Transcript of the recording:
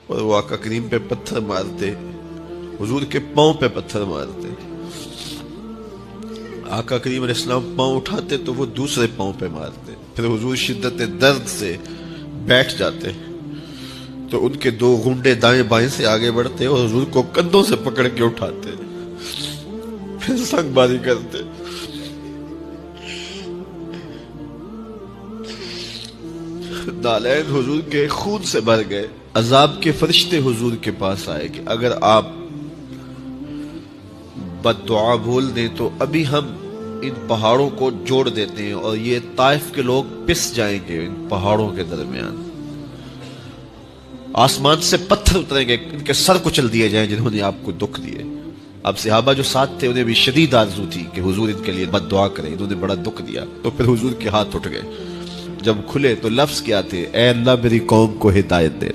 اور وہ آقا کریم پہ پتھر مارتے، حضور کے پاؤں پہ پتھر مارتے. آقا کریم علیہ السلام پاؤں اٹھاتے تو وہ دوسرے پاؤں پہ مارتے. پھر حضور شدت درد سے بیٹھ جاتے تو ان کے دو گھنڈے دائیں بائیں سے آگے بڑھتے اور حضور کو کندھوں سے پکڑ کے اٹھاتے، پھر سنگ باری کرتے. نالین حضور کے خون سے بھر گئے. عذاب کے فرشتے حضور کے پاس آئے کہ اگر آپ بد دعا بھول دیں تو ابھی ہم ان پہاڑوں کو جوڑ دیتے ہیں اور یہ طائف کے لوگ پس جائیں گے ان پہاڑوں کے درمیان. آسمان سے پتھر اتریں گے، ان کے سر کچل دیے جائیں جنہوں نے آپ کو دکھ دیے. اب صحابہ جو ساتھ تھے انہیں بھی شدید آرزو تھی کہ حضور ان کے لیے بد دعا کریں، انہوں نے بڑا دکھ دیا. تو پھر حضور کے ہاتھ اٹھ گئے. جب کھلے تو لفظ کیا تھے، اے اللہ میری قوم کو ہدایت دے.